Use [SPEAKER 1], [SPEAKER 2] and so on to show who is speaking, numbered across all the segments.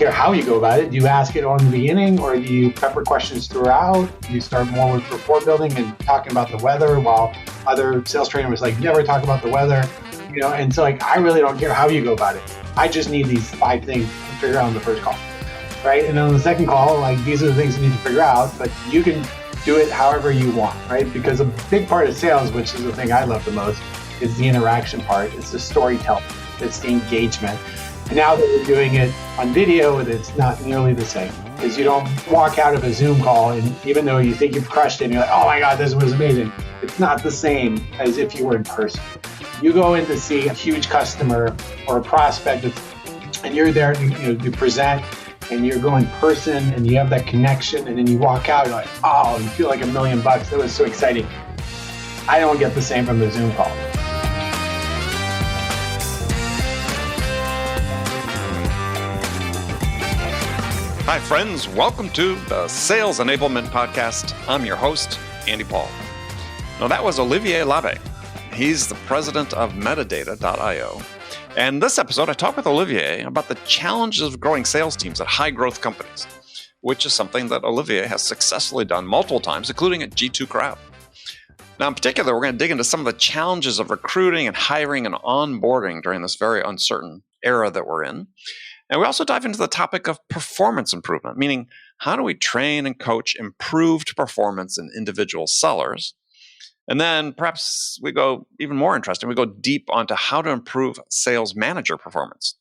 [SPEAKER 1] care how you go about it. Do you ask it on the beginning, or do you pepper questions throughout? Do you start more with rapport building and talking about the weather, while other sales trainer was like, never talk about the weather, And so I really don't care how you go about it. I just need these 5 things to figure out on the first call, right? And on the second call, these are the things you need to figure out, but you can do it however you want, right? Because a big part of sales, which is the thing I love the most, is the interaction part. It's the storytelling. It's the engagement. And now that we're doing it on video, it's not nearly the same. Because you don't walk out of a Zoom call, and even though you think you've crushed it, and you're like, oh my God, this was amazing. It's not the same as if you were in person. You go in to see a huge customer or a prospect, and you're there to present, and you're going person, and you have that connection, and then you walk out, you're like, oh, you feel like $1 million. That was so exciting. I don't get the same from the Zoom call.
[SPEAKER 2] Hi, friends. Welcome to the Sales Enablement Podcast. I'm your host, Andy Paul. Now, that was Olivier L'Abbe. He's the president of metadata.io. And this episode, I talk with Olivier about the challenges of growing sales teams at high-growth companies, which is something that Olivier has successfully done multiple times, including at G2 Crowd. Now, in particular, we're going to dig into some of the challenges of recruiting and hiring and onboarding during this very uncertain era that we're in. And we also dive into the topic of performance improvement, meaning how do we train and coach improved performance in individual sellers? And then perhaps we go even more interesting, we go deep onto how to improve sales manager performance.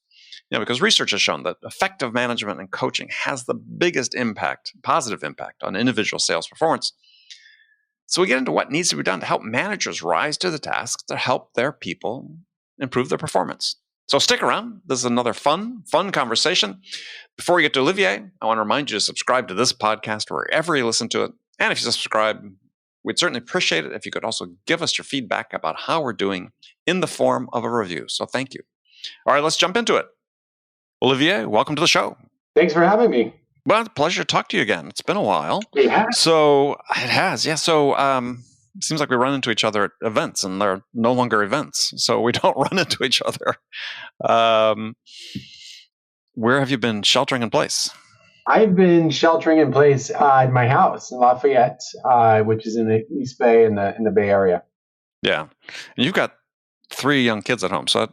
[SPEAKER 2] Because research has shown that effective management and coaching has the biggest impact, positive impact on individual sales performance. So we get into what needs to be done to help managers rise to the task to help their people improve their performance. So stick around. This is another fun conversation. Before we get to Olivier, I want to remind you to subscribe to this podcast wherever you listen to it. And if you subscribe, we'd certainly appreciate it if you could also give us your feedback about how we're doing in the form of a review. So thank you. All right, let's jump into it. Olivier, welcome to the show.
[SPEAKER 1] Thanks for having me.
[SPEAKER 2] Well, it's a pleasure to talk to you again. It's been a while.
[SPEAKER 1] It has.
[SPEAKER 2] It has, yeah. So it seems like we run into each other at events, and they're no longer events, so we don't run into each other. Where have you been sheltering in place?
[SPEAKER 1] I've been sheltering in place at my house in Lafayette, which is in the East Bay in the Bay Area.
[SPEAKER 2] Yeah, and you've got 3 young kids at home, so that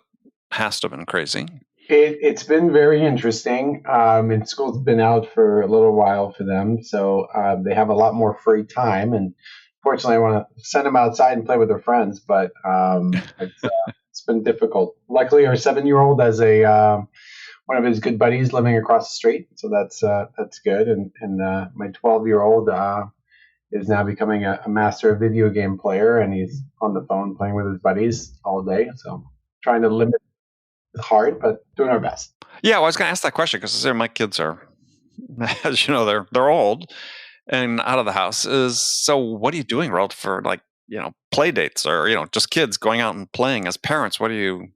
[SPEAKER 2] has to have been crazy.
[SPEAKER 1] It's been very interesting. And school's been out for a little while for them, so they have a lot more free time. And fortunately, I want to send them outside and play with their friends, but it's been difficult. Luckily, our 7-year-old has one of his good buddies living across the street, so that's good. And my 12-year-old is now becoming a master video game player, and he's on the phone playing with his buddies all day. So trying to limit. It's hard, but doing our best.
[SPEAKER 2] Yeah, well, I was going to ask that question because my kids are, as you know, they're old and out of the house. So what are you doing relative for play dates or just kids going out and playing? As parents, what are you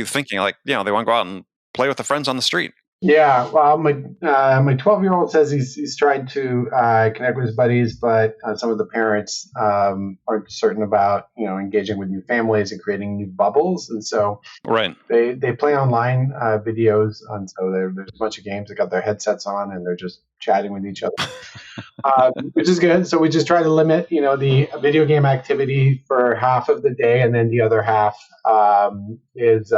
[SPEAKER 2] thinking? They want to go out and play with the friends on the street.
[SPEAKER 1] Yeah, well, my 12-year-old says he's tried to connect with his buddies, but some of the parents aren't certain about engaging with new families and creating new bubbles, and so
[SPEAKER 2] right.
[SPEAKER 1] They play online videos, and so there's a bunch of games. They got their headsets on and they're just chatting with each other, which is good. So we just try to limit the video game activity for half of the day, and then the other half is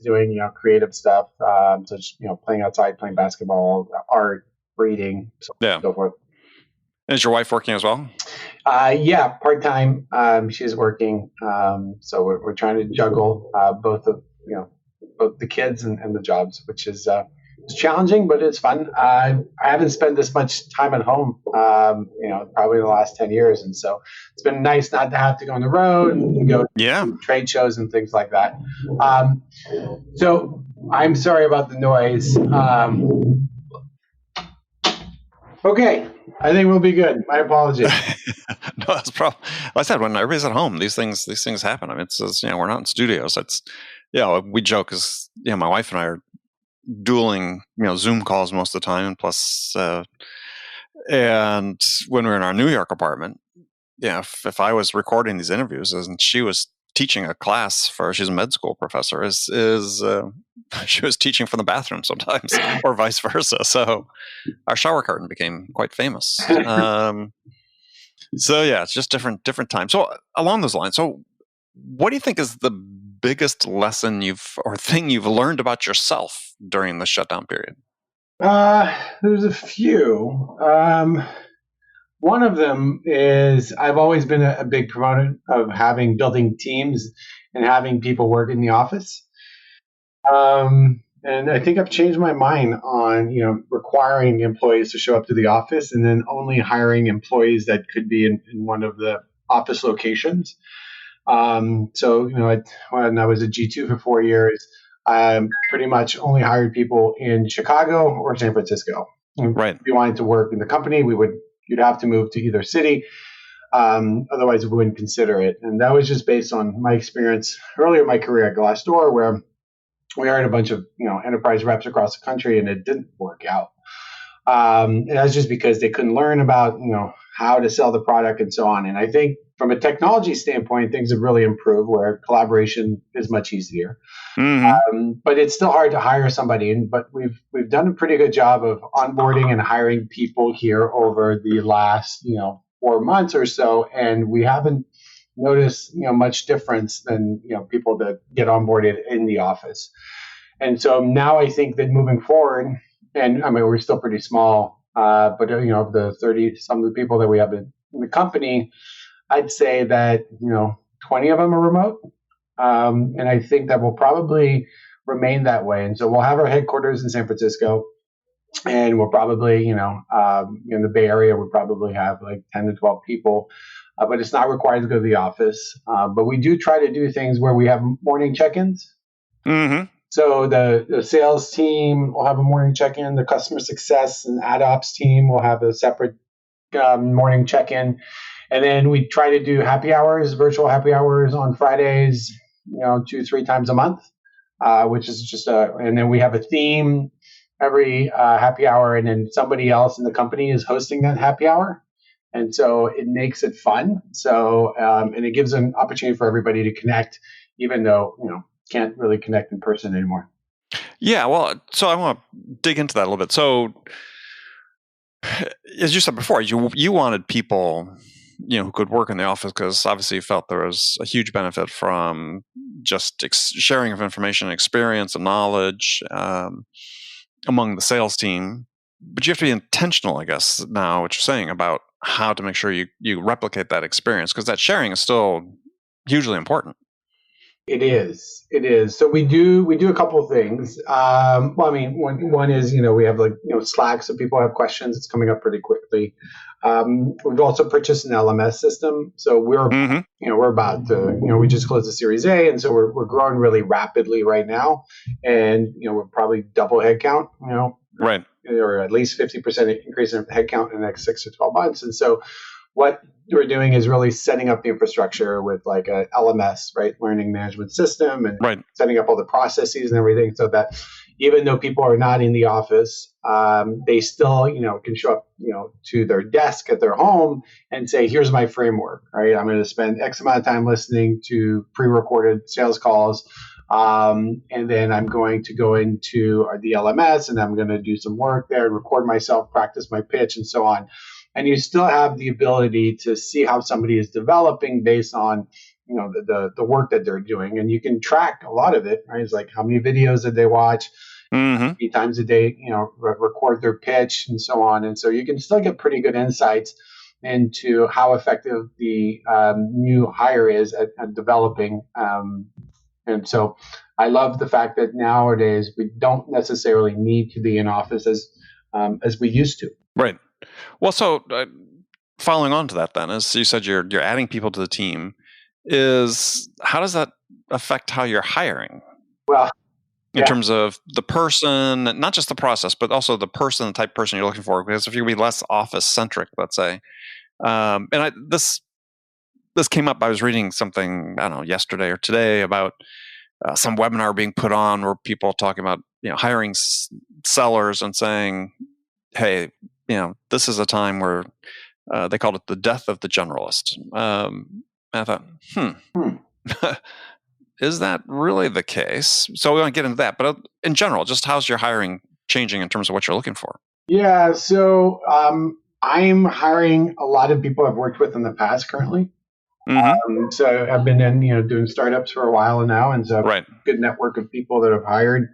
[SPEAKER 1] doing creative stuff, so just playing outside, playing basketball, art, reading, so forth.
[SPEAKER 2] Is your wife working as well?
[SPEAKER 1] Yeah, part-time. She's working, so we're trying to juggle both the kids and the jobs, which is it's challenging, but it's fun. I haven't spent this much time at home, probably the last 10 years. And so it's been nice not to have to go on the road and go to trade shows and things like that. So I'm sorry about the noise. Okay. I think we'll be good. My apologies.
[SPEAKER 2] No, that's a problem. Like I said, when everybody's at home, these things happen. I mean, it's we're not in studios. It's we joke as my wife and I are dueling Zoom calls most of the time, and plus and when we were in our New York apartment, if I was recording these interviews and she was teaching a class she's a med school professor, is she was teaching from the bathroom sometimes, or vice versa. So our shower curtain became quite famous. So yeah, it's just different times. So along those lines, so what do you think is the biggest lesson thing you've learned about yourself during the shutdown period?
[SPEAKER 1] There's a few. One of them is I've always been a big proponent of building teams and having people work in the office. And I think I've changed my mind on, requiring employees to show up to the office and then only hiring employees that could be in one of the office locations. So, when I was at G2 for 4 years, I pretty much only hired people in Chicago or San Francisco.
[SPEAKER 2] Right.
[SPEAKER 1] If you wanted to work in the company, you'd have to move to either city. Otherwise, we wouldn't consider it. And that was just based on my experience earlier in my career at Glassdoor, where we hired a bunch of enterprise reps across the country, and it didn't work out. And that's just because they couldn't learn about how to sell the product and so on. And I think from a technology standpoint, things have really improved where collaboration is much easier.
[SPEAKER 2] Mm-hmm.
[SPEAKER 1] But it's still hard to hire somebody. But we've done a pretty good job of onboarding and hiring people here over the last 4 months or so, and we haven't noticed much difference than people that get onboarded in the office. And so now I think that moving forward, and I mean we're still pretty small, but of the 30 some of the people that we have in the company, I'd say that 20 of them are remote, and I think that will probably remain that way. And so we'll have our headquarters in San Francisco, and we'll probably in the Bay Area we'll probably have like 10 to 12 people. But it's not required to go to the office. But we do try to do things where we have morning check-ins.
[SPEAKER 2] Mm-hmm.
[SPEAKER 1] So the sales team will have a morning check-in. The customer success and ad ops team will have a separate morning check-in. And then we try to do virtual happy hours on Fridays, 2-3 times a month, which is just and then we have a theme every happy hour, and then somebody else in the company is hosting that happy hour. And so it makes it fun. So, and it gives an opportunity for everybody to connect, even though, can't really connect in person anymore.
[SPEAKER 2] Yeah. Well, so I want to dig into that a little bit. So as you said before, you wanted people, who could work in the office because obviously you felt there was a huge benefit from just sharing of information, experience, and knowledge among the sales team. But you have to be intentional, I guess, now what you're saying about how to make sure you replicate that experience, because that sharing is still hugely important.
[SPEAKER 1] It is. So we do a couple of things. Well, I mean, one is we have Slack, so people have questions. It's coming up pretty quickly. We've also purchased an LMS system, so we're we're about to we just closed the Series A, and so we're growing really rapidly right now, and we're probably double headcount.
[SPEAKER 2] Right.
[SPEAKER 1] Or at least 50% increase in headcount in the next 6 to 12 months, and so what we're doing is really setting up the infrastructure with like a LMS, right, learning management system, and setting up all the processes and everything, so that even though people are not in the office, they still can show up to their desk at their home and say, here's my framework, right? I'm going to spend X amount of time listening to pre-recorded sales calls, and then I'm going to go into the LMS and I'm going to do some work there and record myself, practice my pitch, and so on. And you still have the ability to see how somebody is developing based on the work that they're doing, and you can track a lot of it, right? It's like how many videos did they watch, how many times a day record their pitch, and so on. And so you can still get pretty good insights into how effective the new hire is at developing. And so I love the fact that nowadays we don't necessarily need to be in office as we used to.
[SPEAKER 2] Right. Well, so following on to that, then, as you said, you're adding people to the team. How does that affect how you're hiring?
[SPEAKER 1] Well,
[SPEAKER 2] in terms of the person, not just the process, but also the person, the type of person you're looking for. Because if you're going to be less office centric, let's say, this came up. I was reading something, I don't know, yesterday or today about some webinar being put on where people talking about hiring sellers and saying, hey, this is a time where they called it the death of the generalist. I thought, Is that really the case? So we want to get into that, but in general, just how's your hiring changing in terms of what you're looking for?
[SPEAKER 1] Yeah, so I'm hiring a lot of people I've worked with in the past currently.
[SPEAKER 2] Mm-hmm.
[SPEAKER 1] So I've been doing startups for a while now, and so I've got
[SPEAKER 2] Right.
[SPEAKER 1] a good network of people that I've hired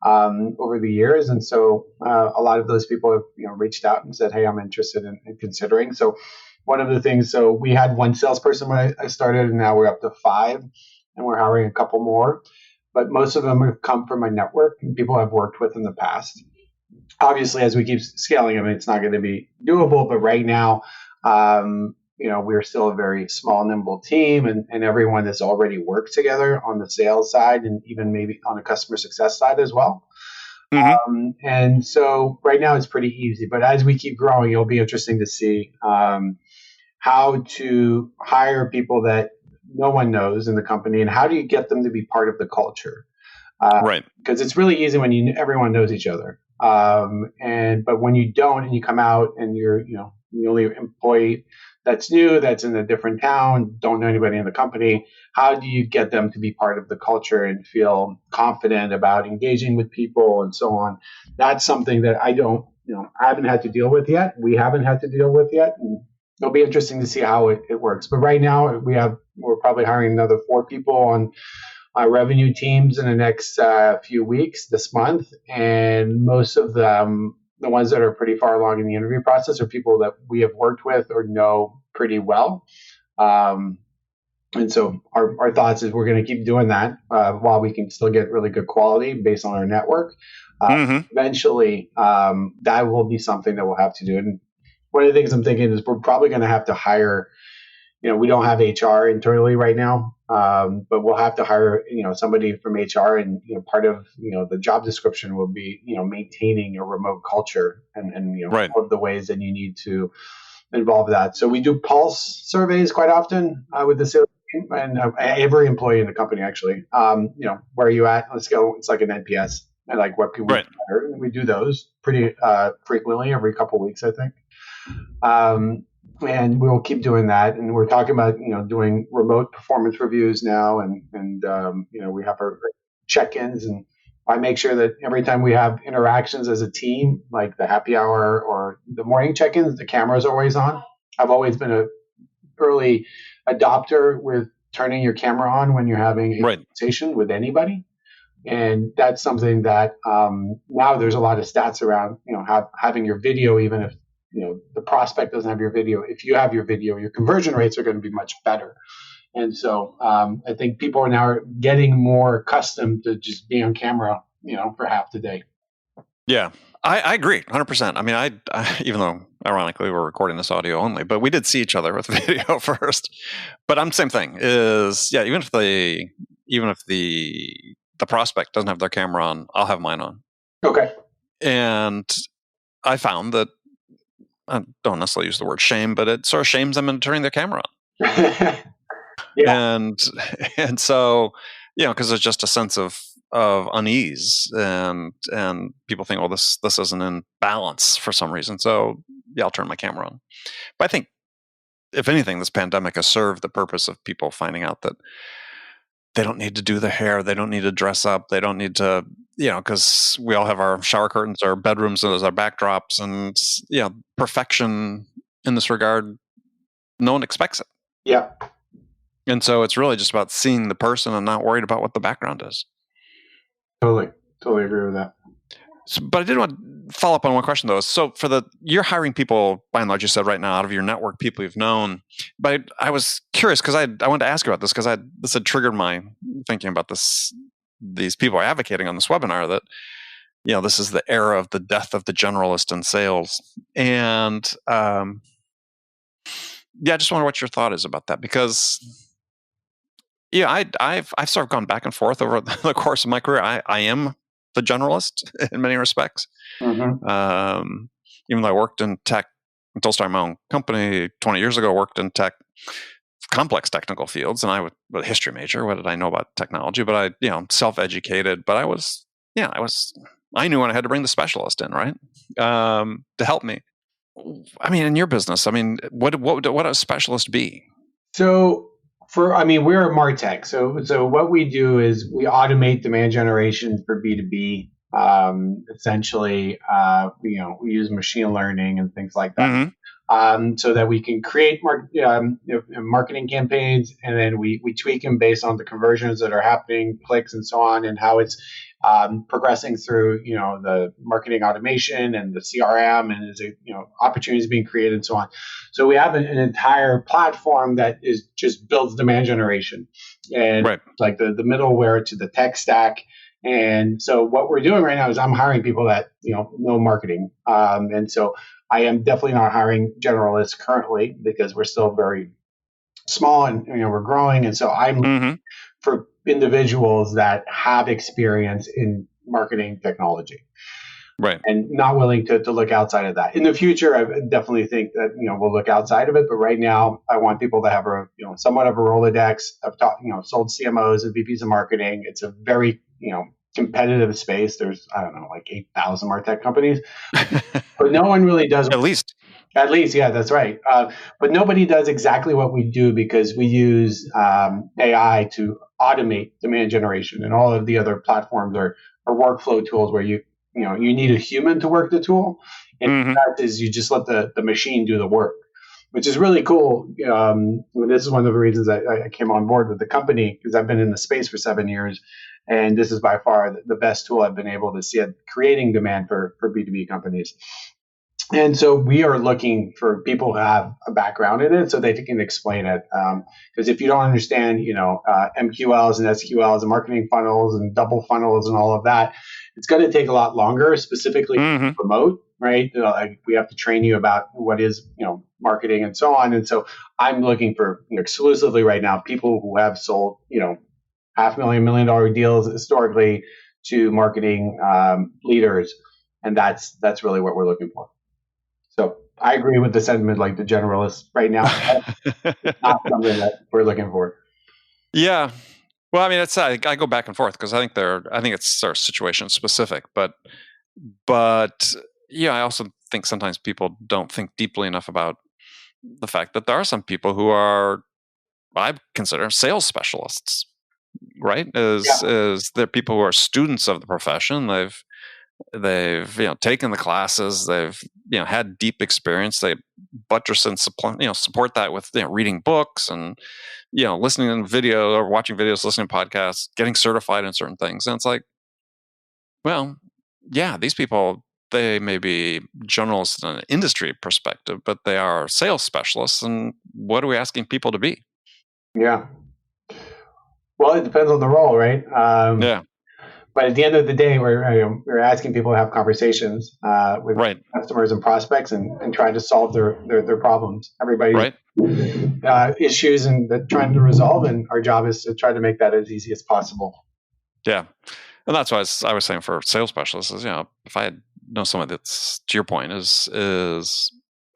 [SPEAKER 1] over the years, and so a lot of those people have reached out and said, "Hey, I'm interested in considering." So one of the things, so we had one salesperson when I started, and now we're up to five, and we're hiring a couple more. But most of them have come from my network and people I've worked with in the past. Obviously, as we keep scaling, I mean, it's not going to be doable, but right now, we're still a very small, nimble team, and everyone has already worked together on the sales side and even maybe on the customer success side as well.
[SPEAKER 2] Mm-hmm.
[SPEAKER 1] And so right now it's pretty easy, but as we keep growing, it'll be interesting to see how to hire people that no one knows in the company and how do you get them to be part of the culture.
[SPEAKER 2] Right.
[SPEAKER 1] Because it's really easy when everyone knows each other. But when you don't and you come out and you're the only employee that's new, that's in a different town, don't know anybody in the company, how do you get them to be part of the culture and feel confident about engaging with people and so on? That's something that I haven't had to deal with yet. We haven't had to deal with yet. And it'll be interesting to see how it works. But right now we're probably hiring another four people on revenue teams in the next few weeks this month, and most of them, the ones that are pretty far along in the interview process, are people that we have worked with or know pretty well. Um, and so our thoughts is we're going to keep doing that while we can still get really good quality based on our network.
[SPEAKER 2] Mm-hmm.
[SPEAKER 1] Eventually, that will be something that we'll have to do. And one of the things I'm thinking is we're probably going to have to hire. We don't have HR internally right now, but we'll have to hire, somebody from HR, and part of the job description will be maintaining a remote culture, and
[SPEAKER 2] Right.
[SPEAKER 1] all of the ways that you need to involve that. So we do pulse surveys quite often with the sales team and every employee in the company actually. Where are you at? Let's go. It's like an NPS, and like what can we do better? And we do those pretty frequently, every couple of weeks, I think. And we'll keep doing that. And we're talking about doing remote performance reviews now, and we have our check-ins, and I make sure that every time we have interactions as a team, like the happy hour or the morning check-ins, the camera is always on. I've always been a early adopter with turning your camera on when you're having a conversation with anybody. And that's something that now there's a lot of stats around, having your video, even if the prospect doesn't have your video. If you have your video, your conversion rates are going to be much better. And so I think people are now getting more accustomed to just being on camera, for half the day.
[SPEAKER 2] Yeah, I agree 100%. I mean, I even though ironically we're recording this audio only, but we did see each other with video first. But I'm the same thing. Is even if the prospect doesn't have their camera on, I'll have mine on.
[SPEAKER 1] Okay.
[SPEAKER 2] And I found that I don't necessarily use the word shame, but it sort of shames them into turning their camera on.
[SPEAKER 1] Yeah.
[SPEAKER 2] And so, because there's just a sense of unease, and people think, well, this isn't in balance for some reason. So I'll turn my camera on. But I think, if anything, this pandemic has served the purpose of people finding out that they don't need to do their hair, they don't need to dress up, they don't need to, because we all have our shower curtains, our bedrooms as our backdrops, and perfection in this regard, no one expects it.
[SPEAKER 1] Yeah.
[SPEAKER 2] And so it's really just about seeing the person and not worried about what the background is.
[SPEAKER 1] Totally agree with that.
[SPEAKER 2] So, but I did want to follow up on one question though. So you're hiring people, by and large, you said right now, out of your network, people you've known. But I was curious because I wanted to ask you about this, because this had triggered my thinking about these people are advocating on this webinar that, this is the era of the death of the generalist in sales. And I just wonder what your thought is about that, because I've sort of gone back and forth over the course of my career. I am the generalist in many respects.
[SPEAKER 1] Mm-hmm.
[SPEAKER 2] Even though I worked in tech until starting my own company 20 years ago, worked in tech, complex technical fields, and I was a history major. What did I know about technology? But I, self-educated. But I knew when I had to bring the specialist in, right, to help me. I mean, in your business, what would a specialist be?
[SPEAKER 1] So We're a MarTech. So what we do is we automate demand generation for B2B. Essentially, we use machine learning and things like that.
[SPEAKER 2] Mm-hmm.
[SPEAKER 1] So that we can create marketing campaigns, and then we tweak them based on the conversions that are happening, clicks, and so on, and how it's progressing through the marketing automation and the CRM, and is it opportunities being created and so on. So we have an entire platform that is just builds demand generation, and
[SPEAKER 2] Right.
[SPEAKER 1] like the middleware to the tech stack. And so what we're doing right now is I'm hiring people that know marketing, and so I am definitely not hiring generalists currently because we're still very small and we're growing. And so I'm looking
[SPEAKER 2] Mm-hmm.
[SPEAKER 1] for individuals that have experience in marketing technology
[SPEAKER 2] Right.
[SPEAKER 1] and not willing to look outside of that. In the future, I definitely think that we'll look outside of it. But right now, I want people that have a somewhat of a Rolodex. I've sold CMOs and VPs of marketing. It's a very competitive space. There's like 8,000 MarTech companies, but no one really does.
[SPEAKER 2] At least.
[SPEAKER 1] At least, yeah, that's right. But nobody does exactly what we do because we use AI to automate demand generation, and all of the other platforms are workflow tools where you need a human to work the tool, and
[SPEAKER 2] Mm-hmm.
[SPEAKER 1] that is you just let the machine do the work, which is really cool. This is one of the reasons I came on board with the company, because I've been in the space for 7 years, and this is by far the best tool I've been able to see at creating demand for B2B companies. And so we are looking for people who have a background in it so they can explain it. Because if you don't understand, MQLs and SQLs and marketing funnels and double funnels and all of that, it's going to take a lot longer, specifically
[SPEAKER 2] Mm-hmm.
[SPEAKER 1] remote, right? Like we have to train you about what is, marketing and so on. And so I'm looking for exclusively right now people who have sold, $500,000, $1 million deals historically to marketing leaders. And that's really what we're looking for. So I agree with the sentiment, like the generalists right now. It's not something that we're looking for.
[SPEAKER 2] Yeah. Well, I mean, I go back and forth because I think it's sort of situation specific, but yeah, I also think sometimes people don't think deeply enough about the fact that there are some people who are, I consider, sales specialists, right? Is they're people who are students of the profession. They've taken the classes. They've had deep experience. They buttress and support that with reading books and listening to video or watching videos, listening to podcasts, getting certified in certain things. And it's like, well, yeah, these people, they may be generalists in an industry perspective, but they are sales specialists. And what are we asking people to be?
[SPEAKER 1] Yeah. Well, it depends on the role, right?
[SPEAKER 2] Yeah.
[SPEAKER 1] But at the end of the day, we're asking people to have conversations with
[SPEAKER 2] Right.
[SPEAKER 1] customers and prospects and trying to solve their problems. Everybody's
[SPEAKER 2] Right.
[SPEAKER 1] issues and they're trying to resolve, and our job is to try to make that as easy as possible.
[SPEAKER 2] Yeah. And that's why I was saying for sales specialists is, if I know someone that's, to your point, is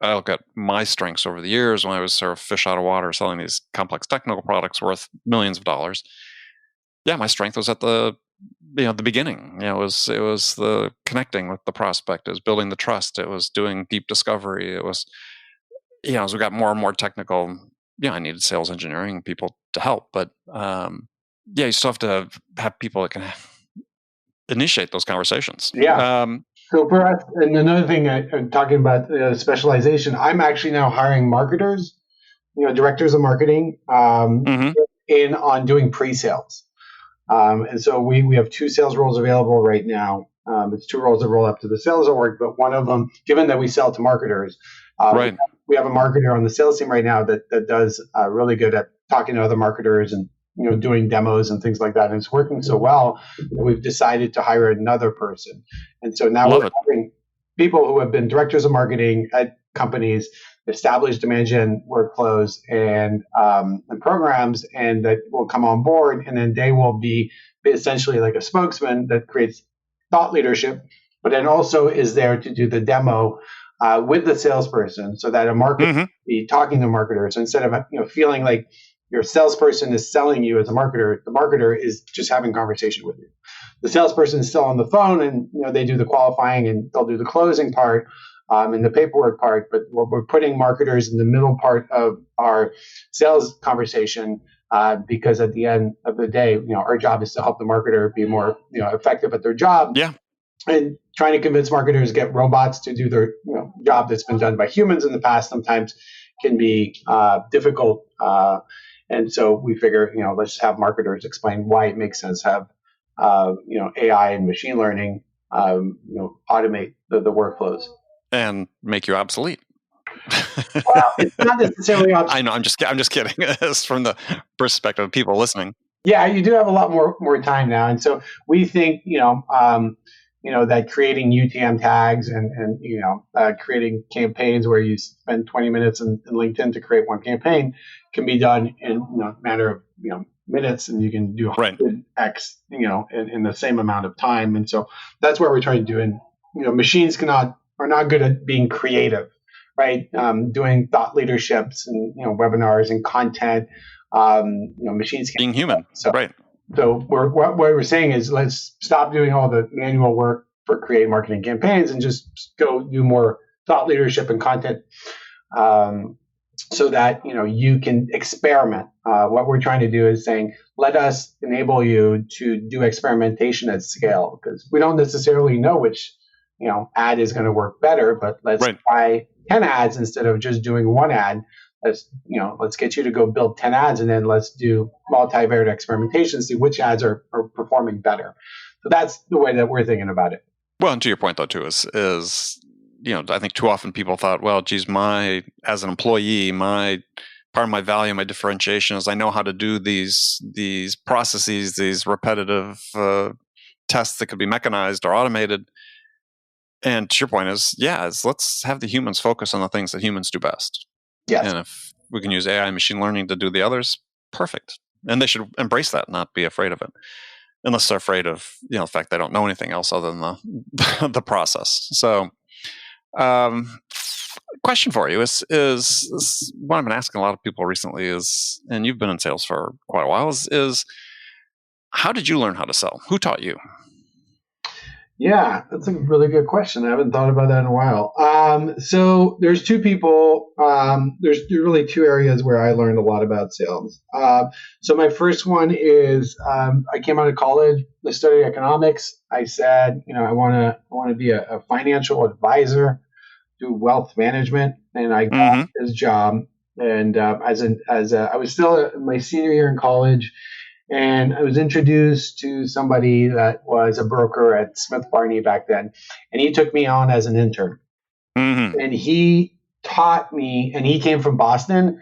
[SPEAKER 2] I look at my strengths over the years when I was sort of fish out of water selling these complex technical products worth millions of dollars. Yeah, my strength was at the beginning. It was the connecting with the prospect, it was building the trust, it was doing deep discovery, it was as we got more and more technical, I needed sales engineering people to help, but you still have to have people that can initiate those conversations.
[SPEAKER 1] Yeah. So for us, and another thing, I'm talking about specialization. I'm actually now hiring marketers, directors of marketing,
[SPEAKER 2] Mm-hmm.
[SPEAKER 1] in on doing pre-sales. And so we have 2 sales roles available right now. It's 2 roles that roll up to the sales org, but one of them, given that we sell to marketers,
[SPEAKER 2] Right.
[SPEAKER 1] we have a marketer on the sales team right now that does really good at talking to other marketers and doing demos and things like that. And it's working so well that we've decided to hire another person. And so now we're having people who have been directors of marketing at companies, established demand gen workflows and programs, and that will come on board, and then they will be essentially like a spokesman that creates thought leadership, but then also is there to do the demo with the salesperson, so that a marketer
[SPEAKER 2] Mm-hmm.
[SPEAKER 1] be talking to marketers. So instead of feeling like your salesperson is selling you as a marketer, the marketer is just having conversation with you. The salesperson is still on the phone, and they do the qualifying and they'll do the closing part and the paperwork part. But we're putting marketers in the middle part of our sales conversation because at the end of the day, our job is to help the marketer be more, effective at their job.
[SPEAKER 2] Yeah.
[SPEAKER 1] And trying to convince marketers to get robots to do their job that's been done by humans in the past sometimes can be difficult. And so we figure, let's have marketers explain why it makes sense to have, AI and machine learning, automate the workflows
[SPEAKER 2] and make you obsolete.
[SPEAKER 1] Well, it's not necessarily obsolete.
[SPEAKER 2] I know. I'm just kidding. It's from the perspective of people listening.
[SPEAKER 1] Yeah, you do have a lot more time now, and so we think that creating UTM tags and creating campaigns where you spend 20 minutes in LinkedIn to create one campaign can be done in a matter of minutes, and you can do 100x in the same amount of time. And so that's what we're trying to do. And machines are not good at being creative, right? Doing thought leaderships and webinars and content. Machines can
[SPEAKER 2] being human.
[SPEAKER 1] So,
[SPEAKER 2] right.
[SPEAKER 1] So what we're saying is let's stop doing all the manual work for creating marketing campaigns and just go do more thought leadership and content, so that you can experiment. What we're trying to do is saying, let us enable you to do experimentation at scale, because we don't necessarily know which ad is going to work better, but let's try 10 ads instead of just doing one ad. Let's get you to go build 10 ads, and then let's do multivariate experimentation, see which ads are performing better. So that's the way that we're thinking about it.
[SPEAKER 2] Well, and to your point though, too, is I think too often people thought, well, geez, as an employee, part of my value, my differentiation is I know how to do these processes, these repetitive tests that could be mechanized or automated. And to your point is let's have the humans focus on the things that humans do best.
[SPEAKER 1] Yes.
[SPEAKER 2] And if we can use AI and machine learning to do the others, perfect. And they should embrace that, not be afraid of it. Unless they're afraid of, the fact they don't know anything else other than the process. So, question for you is what I've been asking a lot of people recently is, and you've been in sales for quite a while, is how did you learn how to sell? Who taught you?
[SPEAKER 1] Yeah, that's a really good question. I haven't thought about that in a while. So there's two people. There's really two areas where I learned a lot about sales. So my first one is I came out of college. I studied economics. I said, I want to be a financial advisor, do wealth management, and I got this job. And I was still in my senior year in college. And I was introduced to somebody that was a broker at Smith Barney back then. And he took me on as an intern. And he taught me, and he came from Boston.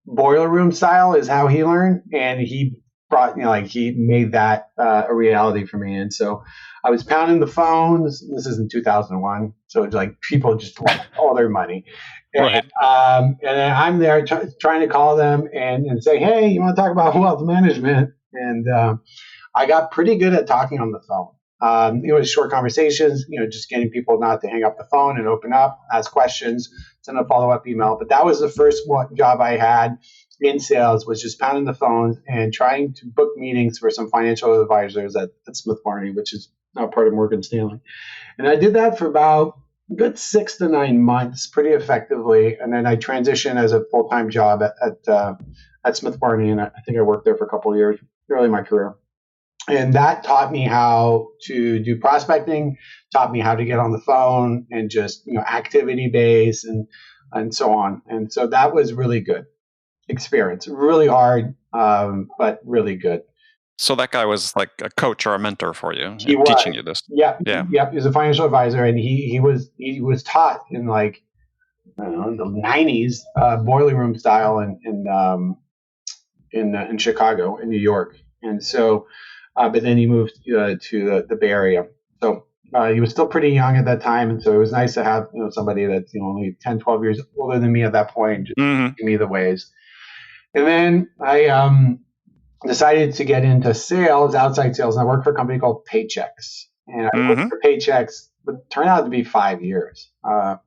[SPEAKER 1] Boiler room style is how he learned. And he brought, he made that a reality for me. And so I was pounding the phones. This is in 2001. So it's like people just want all their money. And then I'm there trying to call them and say, hey, you want to talk about wealth management? And I got pretty good at talking on the phone. It was short conversations, just getting people not to hang up the phone and open up, ask questions, send a follow-up email. But that was the first job I had in sales, was just pounding the phones and trying to book meetings for some financial advisors at Smith Barney, which is now part of Morgan Stanley. And I did that for about a good 6 to 9 months pretty effectively. And then I transitioned as a full-time job at Smith Barney, and I think I worked there for a couple of years early in my career. And that taught me how to do prospecting, taught me how to get on the phone and just, activity based and so on. And so that was really good experience, really hard, but really good.
[SPEAKER 2] So that guy was like a coach or a mentor for you, teaching you this.
[SPEAKER 1] Yeah. He was a financial advisor, and he was taught in like, I don't know, in the 90s, boiler room style in Chicago, in New York. And so, but then he moved to the Bay Area. So he was still pretty young at that time. And so it was nice to have, somebody that's only 10, 12 years older than me at that point, just teaching me the ways. And then I decided to get into sales, outside sales, and I worked for a company called Paychex. And I worked for Paychex, but turned out to be 5 years,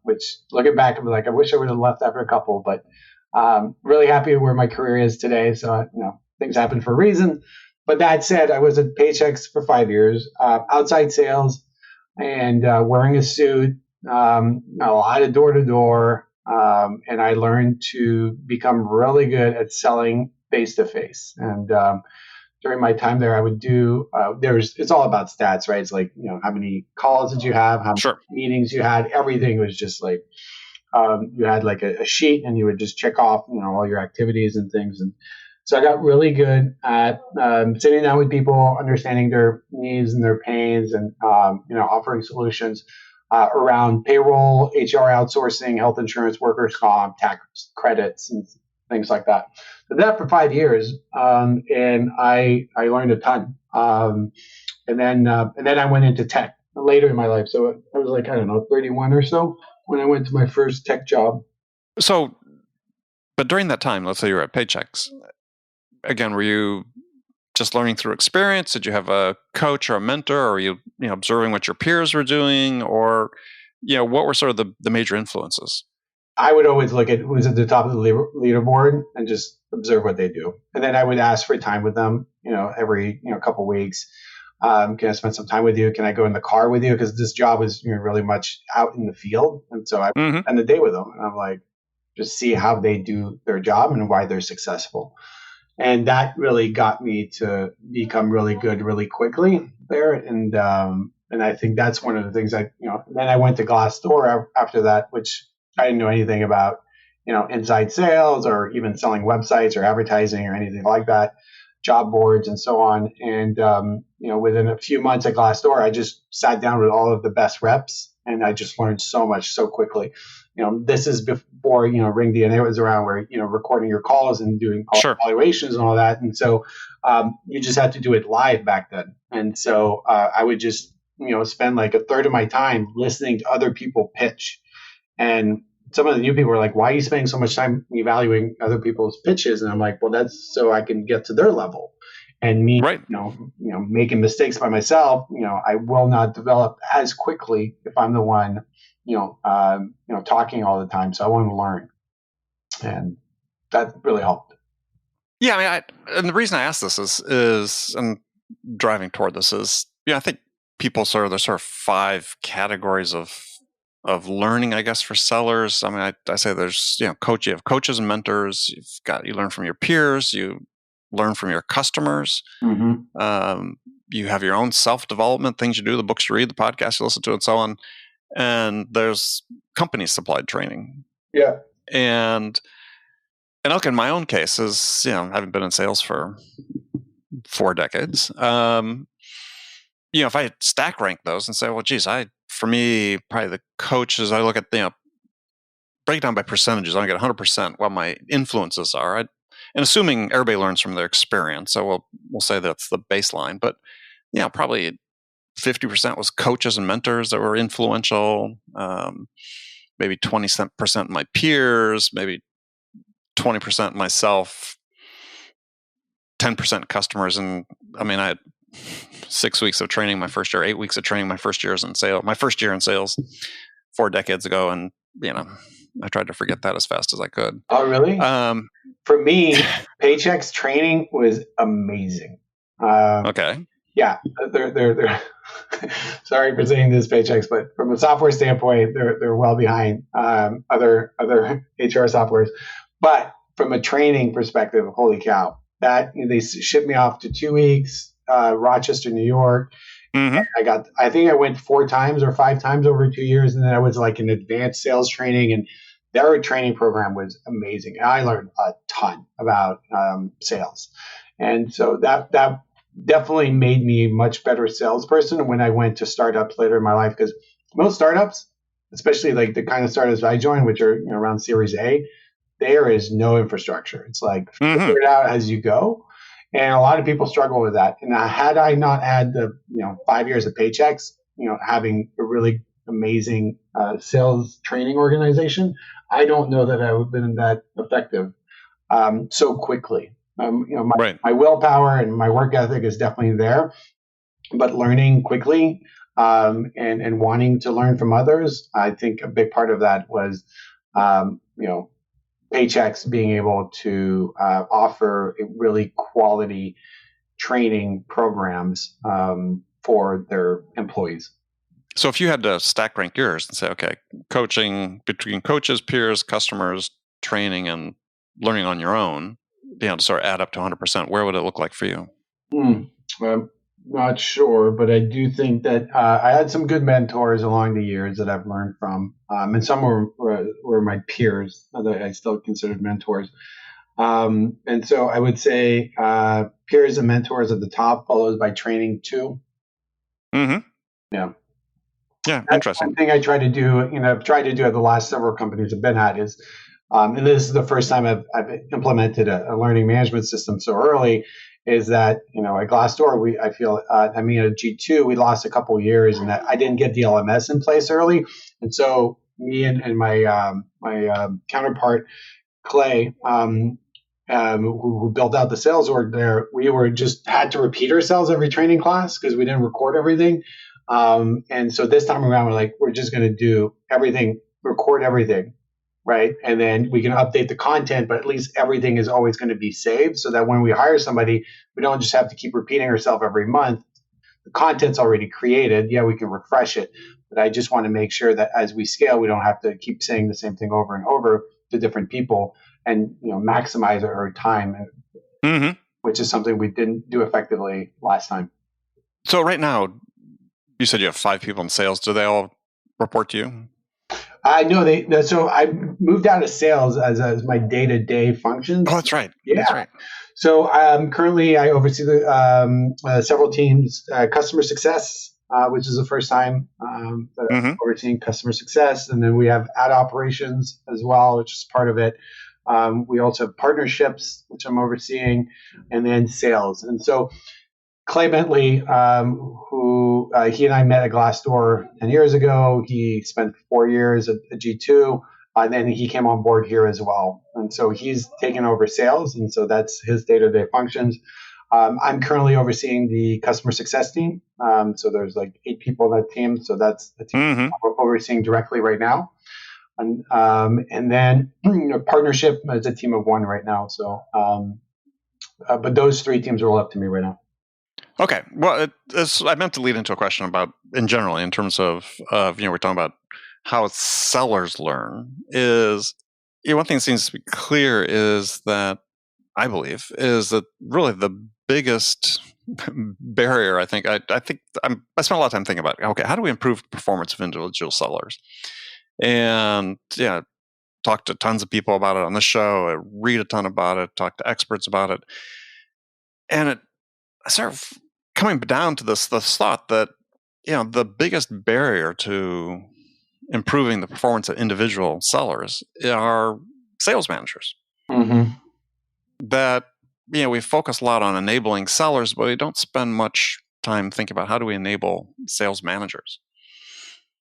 [SPEAKER 1] which looking back, I'm like, I wish I would have left after a couple, but really happy where my career is today. So, things happen for a reason. But that said, I was at Paychex for 5 years, outside sales, and wearing a suit, a lot of door to door. And I learned to become really good at selling face to face. And during my time there, I would do, it's all about stats, right? It's like, how many calls did you have? How many
[SPEAKER 2] Sure.
[SPEAKER 1] meetings you had? Everything was just like, you had like a sheet and you would just check off, all your activities and things. And so I got really good at sitting down with people, understanding their needs and their pains, and offering solutions around payroll, HR outsourcing, health insurance, workers' comp, tax credits, and things like that. So that for 5 years, and I learned a ton. And then I went into tech later in my life. So I was like, I don't know, 31 or so when I went to my first tech job.
[SPEAKER 2] So, but during that time, let's say you were at Paychex, again, were you just learning through experience? Did you have a coach or a mentor, or were you observing what your peers were doing, or what were sort of the major influences?
[SPEAKER 1] I would always look at who's at the top of the leaderboard and just observe what they do, and then I would ask for time with them. Every couple weeks. Can I spend some time with you? Can I go in the car with you? Because this job is really much out in the field, and so I spend the day with them, and I'm like, just see how they do their job and why they're successful. And that really got me to become really good really quickly there. And I think that's one of the things then I went to Glassdoor after that, which I didn't know anything about, inside sales or even selling websites or advertising or anything like that, job boards and so on. And, within a few months at Glassdoor, I just sat down with all of the best reps and I just learned so much so quickly. This is before, Ring DNA was around where, recording your calls and doing call evaluations and all that. And so you just had to do it live back then. And so I would just, spend like a third of my time listening to other people pitch. And some of the new people were like, why are you spending so much time evaluating other people's pitches? And I'm like, well, that's so I can get to their level. And me, making mistakes by myself, I will not develop as quickly if I'm the one talking all the time. So I want to learn. And that really helped.
[SPEAKER 2] Yeah. I mean, and the reason I ask this is, and driving toward this is, I think people there's sort of 5 categories of learning, I guess, for sellers. I mean, I say there's, you have coaches and mentors. You learn from your peers. You learn from your customers.
[SPEAKER 1] Mm-hmm.
[SPEAKER 2] You have your own self-development, things you do, the books you read, the podcasts you listen to, and so on. And there's company-supplied training.
[SPEAKER 1] Yeah.
[SPEAKER 2] And look, in my own case, is I haven't been in sales for 4 decades. If I stack rank those and say, well, geez, for me, probably the coaches, I look at break down by percentages. I don't get 100% what my influences are. And assuming everybody learns from their experience, so we'll say that's the baseline. But probably 50% was coaches and mentors that were influential. Maybe 20% my peers, maybe 20% myself, 10% customers. And I mean, I had 6 weeks of training my first year, 8 weeks of training my first year in sales 4 decades ago. And, I tried to forget that as fast as I could.
[SPEAKER 1] Oh, really? For me, Paychex training was amazing.
[SPEAKER 2] Okay.
[SPEAKER 1] Yeah, they're sorry for saying this, Paychex, but from a software standpoint, they're well behind other HR softwares. But from a training perspective, holy cow! That they shipped me off to 2 weeks, Rochester, New York.
[SPEAKER 2] Mm-hmm.
[SPEAKER 1] I think I went 4 times or 5 times over 2 years, and then I was like in advanced sales training, and their training program was amazing. I learned a ton about sales, and so that definitely made me a much better salesperson when I went to startups later in my life. Because most startups, especially like the kind of startups I joined, which are around Series A, there is no infrastructure. It's like figure it out as you go. And a lot of people struggle with that. And had I not had the 5 years of Paychex, having a really amazing sales training organization, I don't know that I would have been that effective so quickly. My willpower and my work ethic is definitely there, but learning quickly and wanting to learn from others, I think a big part of that was, Paychex being able to offer really quality training programs for their employees.
[SPEAKER 2] So if you had to stack rank yours and say, okay, coaching between coaches, peers, customers, training, and learning on your own, to sort of add up to 100%, where would it look like for you?
[SPEAKER 1] I'm not sure, but I do think that I had some good mentors along the years that I've learned from, and some were my peers that I still considered mentors. And so I would say peers and mentors at the top, followed by training too.
[SPEAKER 2] Mm-hmm.
[SPEAKER 1] Yeah.
[SPEAKER 2] Yeah,
[SPEAKER 1] That's
[SPEAKER 2] interesting.
[SPEAKER 1] one thing I try to do, I've tried to do at the last several companies I've been at is, and this is the first time I've implemented a learning management system so early, is that, at Glassdoor, I feel, at G2, we lost a couple of years and that I didn't get the LMS in place early. And so me and my counterpart, Clay, who built out the sales org there, we were just had to repeat ourselves every training class because we didn't record everything. And so this time around, we're just going to do everything, record everything, right? And then we can update the content, but at least everything is always going to be saved so that when we hire somebody, we don't just have to keep repeating ourselves every month. The content's already created. Yeah, we can refresh it, but I just want to make sure that as we scale, we don't have to keep saying the same thing over and over to different people and maximize our time,
[SPEAKER 2] Mm-hmm.
[SPEAKER 1] which is something we didn't do effectively last time.
[SPEAKER 2] So right now, you said you have 5 people in sales. Do they all report to you?
[SPEAKER 1] No, so I moved out of sales as my day-to-day functions.
[SPEAKER 2] Oh, that's right.
[SPEAKER 1] Yeah.
[SPEAKER 2] That's right.
[SPEAKER 1] So currently I oversee several teams, customer success, which is the first time that I'm overseeing customer success. And then we have ad operations as well, which is part of it. We also have partnerships, which I'm overseeing, and then sales. And so Clay Bentley, who he and I met at Glassdoor 10 years ago. He spent 4 years at G2. And then he came on board here as well. And so he's taken over sales. And so that's his day-to-day functions. I'm currently overseeing the customer success team. So there's 8 people on that team. So that's the team I'm overseeing directly right now. And then partnership is a team of 1 right now. So, but those 3 teams are all up to me right now.
[SPEAKER 2] Okay. Well, I meant to lead into a question about, in general, in terms of we're talking about how sellers learn. Is one thing that seems to be clear is that I believe is that really the biggest barrier. I think I spent a lot of time thinking about, okay, how do we improve the performance of individual sellers? And talk to tons of people about it on the show. I read a ton about it. Talk to experts about it, and it sort of coming down to this thought that the biggest barrier to improving the performance of individual sellers are sales managers.
[SPEAKER 1] Mm-hmm.
[SPEAKER 2] That we focus a lot on enabling sellers, but we don't spend much time thinking about how do we enable sales managers.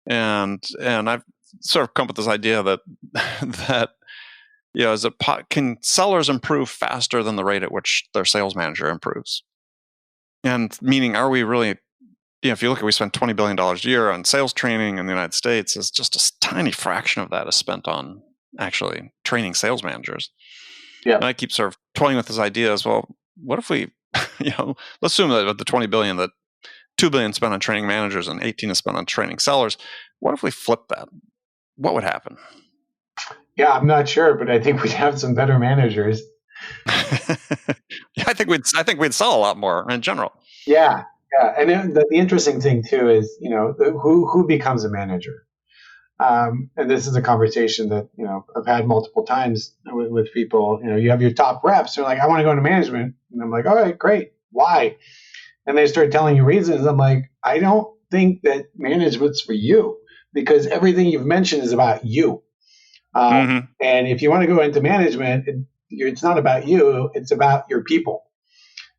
[SPEAKER 2] And I've sort of come up with this idea that can sellers improve faster than the rate at which their sales manager improves? And meaning, are we really, if you look at, we spend $20 billion a year on sales training in the United States, is just a tiny fraction of that is spent on actually training sales managers.
[SPEAKER 1] Yeah.
[SPEAKER 2] And I keep sort of toying with this idea as well. What if we, let's assume that of the 20 billion, that 2 billion spent on training managers and 18 is spent on training sellers. What if we flip that? What would happen?
[SPEAKER 1] Yeah, I'm not sure, but I think we'd have some better managers.
[SPEAKER 2] I think we'd sell a lot more in general.
[SPEAKER 1] Yeah, and then the interesting thing too is who becomes a manager, and this is a conversation that I've had multiple times with people. You have your top reps. They're like, I want to go into management, and I'm like, all right, great. Why? And they start telling you reasons. I'm like, I don't think that management's for you because everything you've mentioned is about you. And if you want to go into management, it's not about you. It's about your people.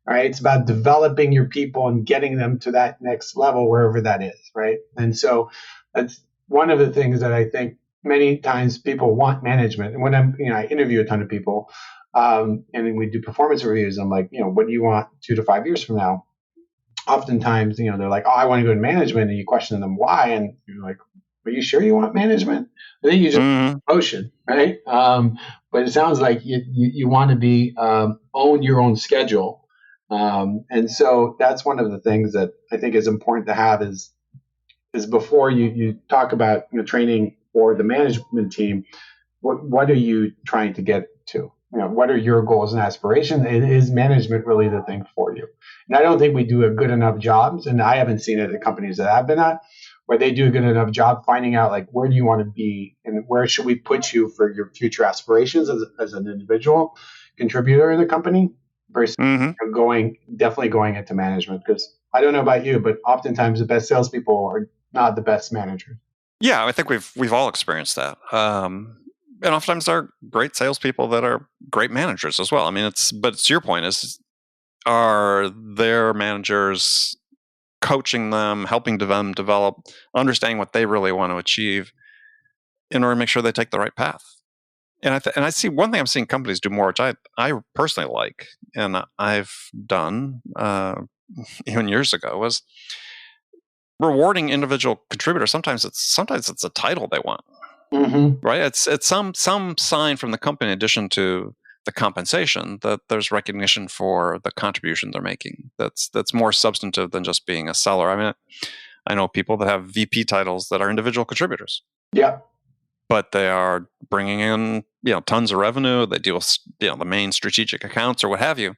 [SPEAKER 1] All right. It's about developing your people and getting them to that next level, wherever that is. Right. And so that's one of the things that I think many times people want management. And when I interview a ton of people, and then we do performance reviews, I'm like, what do you want 2 to 5 years from now? Oftentimes, they're like, oh, I want to go to management. And you question them why. And you're like, are you sure you want management? I think you just promotion, right? But it sounds like you want to be own your own schedule, and so that's one of the things that I think is important to have is before you talk about training for the management team, what are you trying to get to? what are your goals and aspirations? And is management really the thing for you? And I don't think we do a good enough jobs, and I haven't seen it at companies that I've been at, where they do a good enough job finding out like where do you want to be and where should we put you for your future aspirations as an individual contributor in the company versus definitely going into management. Because I don't know about you, but oftentimes the best salespeople are not the best managers.
[SPEAKER 2] Yeah, I think we've all experienced that. And oftentimes there are great salespeople that are great managers as well. I mean, but to your point are their managers coaching them, helping them develop, understanding what they really want to achieve in order to make sure they take the right path. And I see one thing I'm seeing companies do more, which I personally like, and I've done even years ago, was rewarding individual contributors. Sometimes it's a title they want. Right? It's some sign from the company, in addition to the compensation, that there's recognition for the contribution they're making. That's more substantive than just being a seller. I mean, I know people that have VP titles that are individual contributors.
[SPEAKER 1] Yeah.
[SPEAKER 2] But they are bringing in, tons of revenue. They deal with, the main strategic accounts or what have you.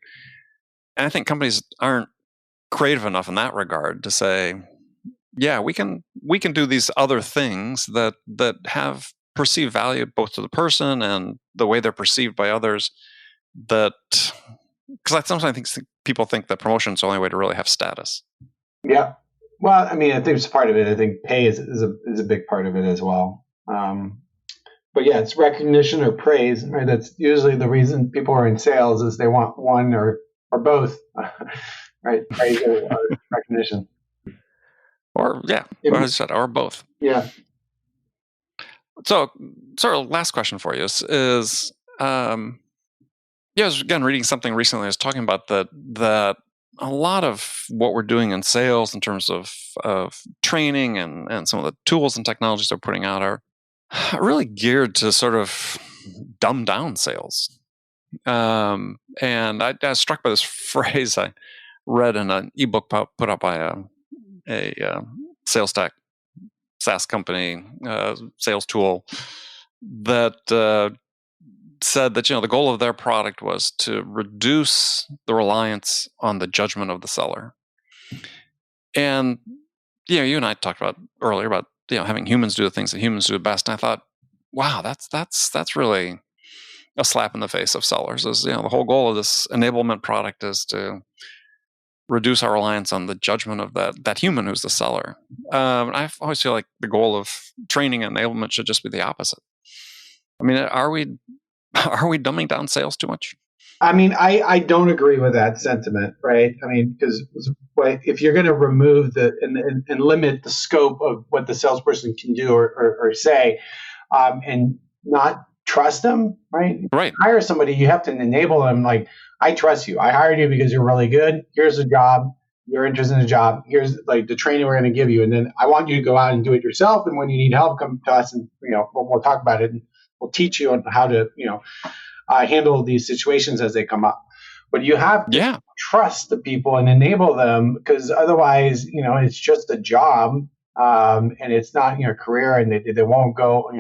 [SPEAKER 2] And I think companies aren't creative enough in that regard to say, yeah, we can do these other things that have perceived value both to the person and the way they're perceived by others. Because I sometimes think people think that promotion is the only way to really have status.
[SPEAKER 1] Yeah. Well, I mean, I think it's part of it. I think pay is a big part of it as well. But yeah, it's recognition or praise. Right? That's usually the reason people are in sales is they want one or both. Right? Praise or recognition.
[SPEAKER 2] Or as I said, or both.
[SPEAKER 1] Yeah.
[SPEAKER 2] So, sort of last question for you is I was again reading something recently. I was talking about that a lot of what we're doing in sales in terms of training and some of the tools and technologies they're putting out are really geared to sort of dumb down sales. And I was struck by this phrase I read in an ebook put up by a sales tech SaaS company sales tool that said that the goal of their product was to reduce the reliance on the judgment of the seller. And you and I talked about earlier about having humans do the things that humans do best. And I thought, wow, that's really a slap in the face of sellers. Is the whole goal of this enablement product is to reduce our reliance on the judgment of that human who's the seller. I always feel like the goal of training and enablement should just be the opposite. I mean, are we dumbing down sales too much?
[SPEAKER 1] I mean, I don't agree with that sentiment, right? I mean, because if you're going to remove and limit the scope of what the salesperson can do or say, and not trust them, right?
[SPEAKER 2] Right.
[SPEAKER 1] Hire somebody, you have to enable them. Like, I trust you. I hired you because you're really good. Here's a job. You're interested in the job. Here's like the training we're going to give you, and then I want you to go out and do it yourself. And when you need help, come to us, and we'll talk about it, and we'll teach you on how to handle these situations as they come up. But you have to trust the people and enable them, because otherwise, it's just a job, and it's not your career, and they won't go,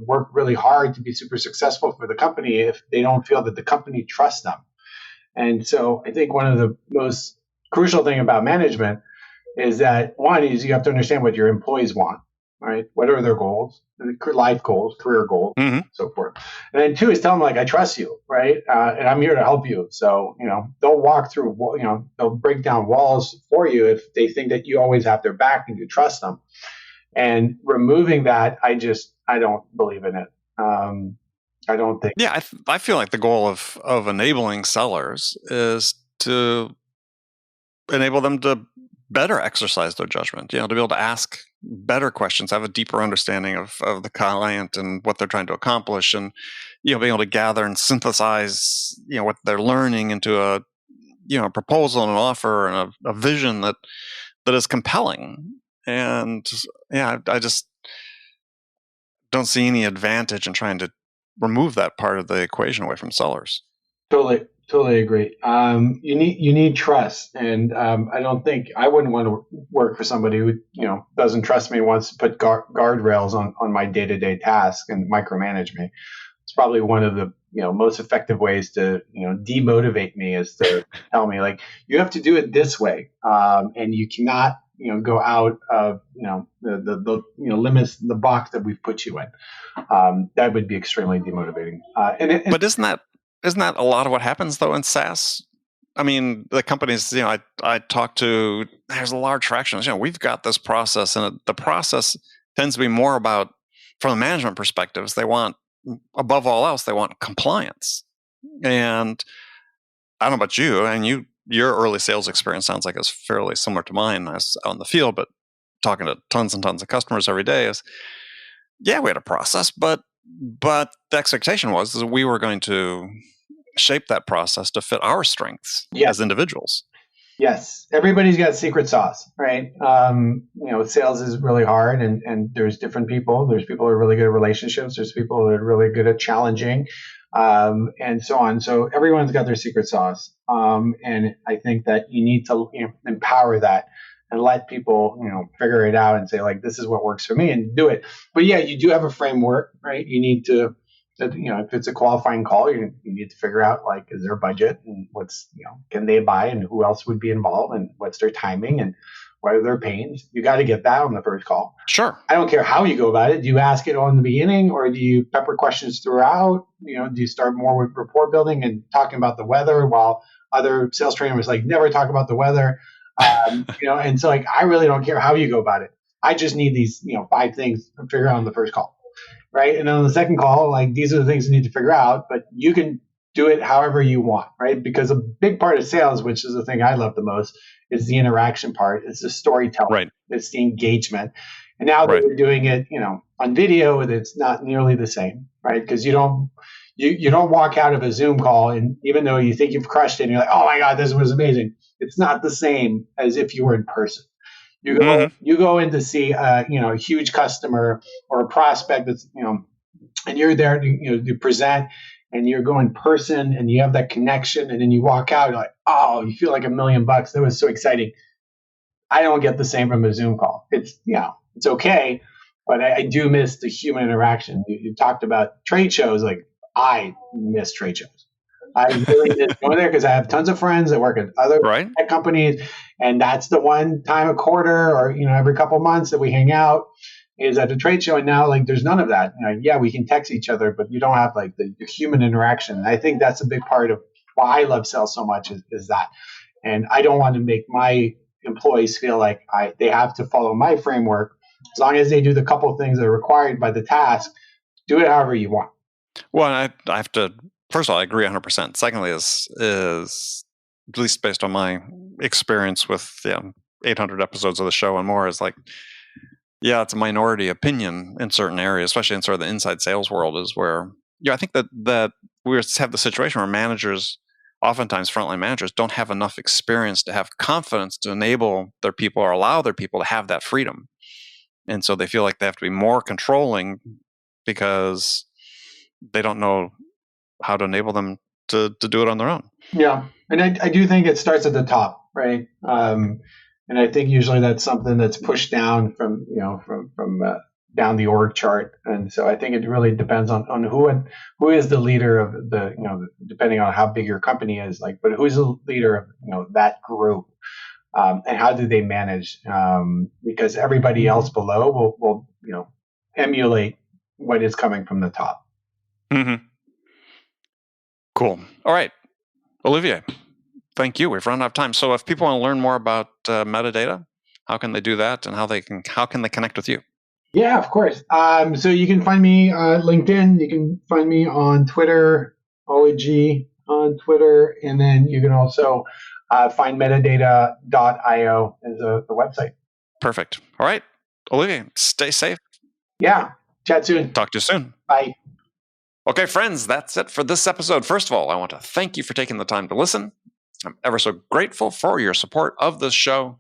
[SPEAKER 1] work really hard to be super successful for the company if they don't feel that the company trusts them. And so I think one of the most crucial thing about management is that one is you have to understand what your employees want, right? What are their goals, life goals, career goals, so forth. And then two is tell them, like, I trust you, right? And I'm here to help you. So, they'll walk through, they'll break down walls for you if they think that you always have their back and you trust them. And removing that, I don't believe in it. I don't think.
[SPEAKER 2] Yeah, I feel like the goal of enabling sellers is to enable them to better exercise their judgment, to be able to ask better questions, have a deeper understanding of the client and what they're trying to accomplish, and being able to gather and synthesize what they're learning into a proposal and an offer and a vision that is compelling. And I just don't see any advantage in trying to remove that part of the equation away from sellers.
[SPEAKER 1] Totally agree. You need trust, and I wouldn't want to work for somebody who doesn't trust me, wants to put guardrails on my day-to-day task and micromanage me. it's probably one of the most effective ways to demotivate me is to tell me like you have to do it this way, and you cannot go out of the limits, the box that we've put you in. That would be extremely demotivating.
[SPEAKER 2] But isn't that a lot of what happens though in SaaS? I mean, the companies I talk to, there's a large fraction. We've got this process, and the process tends to be more about, from the management perspectives, they want, above all else, they want compliance. And I don't know about you, and your early sales experience sounds like it's fairly similar to mine. I was out in the field, but talking to tons and tons of customers every day is, yeah, we had a process, but the expectation was that we were going to shape that process to fit our strengths as individuals.
[SPEAKER 1] Yes. Everybody's got secret sauce, right? Sales is really hard, and there's different people. There's people who are really good at relationships. There's people who are really good at challenging, and so on. So everyone's got their secret sauce. And I think that you need to empower that and let people, figure it out and say, like, this is what works for me, and do it. But yeah, you do have a framework, right? You need to, if it's a qualifying call, you need to figure out, like, is there a budget, and what's, can they buy, and who else would be involved, and what's their timing, and what are their pains. You got to get that on the first call.
[SPEAKER 2] Sure.
[SPEAKER 1] I don't care how you go about it. Do you ask it on the beginning, or do you pepper questions throughout? Do you start more with rapport building and talking about the weather, while other sales trainers like never talk about the weather? And so, like, I really don't care how you go about it. I just need these, 5 things to figure out on the first call. Right. And then on the second call, like, these are the things you need to figure out, but you can do it however you want. Right. Because a big part of sales, which is the thing I love the most, is the interaction part. It's the storytelling.
[SPEAKER 2] Right.
[SPEAKER 1] It's the engagement. And now that we're doing it, on video, it's not nearly the same. Right. Because you don't walk out of a Zoom call, and even though you think you've crushed it, and you're like, oh my God, this was amazing, it's not the same as if you were in person. You go in to see a huge customer or a prospect that's and you're there to present, and you're going in person, and you have that connection, and then you walk out, you're like, oh, you feel like $1 million. That was so exciting. I don't get the same from a Zoom call. It's it's okay, but I do miss the human interaction. You talked about trade shows. Like, I miss trade shows. I really miss going there because I have tons of friends that work at other tech companies, and that's the one time a quarter or every couple of months that we hang out is at a trade show. And now, like, there's none of that. Yeah, we can text each other, but you don't have like the human interaction. And I think that's a big part of why I love sales so much is that. And I don't want to make my employees feel like they have to follow my framework. As long as they do the couple of things that are required by the task, do it however you want.
[SPEAKER 2] Well, I have to. First of all, I agree 100%. Secondly, is at least based on my experience with 800 episodes of the show and more, is like, yeah, it's a minority opinion in certain areas, especially in sort of the inside sales world, is where I think that we have the situation where managers, oftentimes frontline managers, don't have enough experience to have confidence to enable their people or allow their people to have that freedom, and so they feel like they have to be more controlling because they don't know how to enable them to do it on their own.
[SPEAKER 1] Yeah. And I do think it starts at the top, right? And I think usually that's something that's pushed down from down the org chart. And so I think it really depends on who is the leader of the, depending on how big your company is, like, but who's the leader of, that group, and how do they manage? Because everybody else below will emulate what is coming from the top.
[SPEAKER 2] Mm-hmm. Cool. All right. Olivier, thank you. We've run out of time. So if people want to learn more about metadata, how can they do that, and how can they connect with you?
[SPEAKER 1] Yeah, of course. So you can find me on LinkedIn. You can find me on Twitter, Oli on Twitter. And then you can also find metadata.io as the website.
[SPEAKER 2] Perfect. All right. Olivier, stay safe.
[SPEAKER 1] Yeah. Chat soon.
[SPEAKER 2] Talk to you soon.
[SPEAKER 1] Bye.
[SPEAKER 2] Okay, friends, that's it for this episode. First of all, I want to thank you for taking the time to listen. I'm ever so grateful for your support of this show.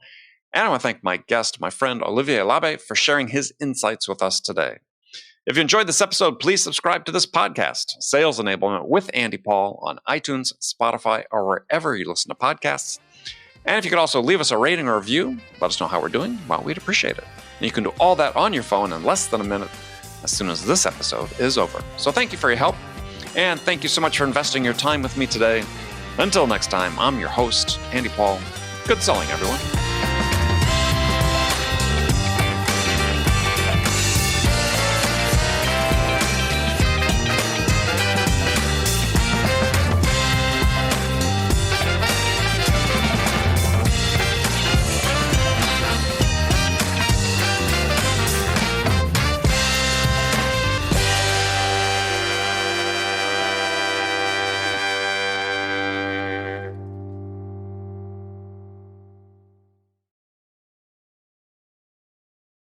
[SPEAKER 2] And I want to thank my guest, my friend Olivier L'Abbe, for sharing his insights with us today. If you enjoyed this episode, please subscribe to this podcast, Sales Enablement with Andy Paul, on iTunes, Spotify, or wherever you listen to podcasts. And if you could also leave us a rating or review, let us know how we're doing, well, we'd appreciate it. And you can do all that on your phone in less than a minute as soon as this episode is over. So thank you for your help, And thank you so much for investing your time with me today. Until next time, I'm your host, Andy Paul. Good selling, everyone.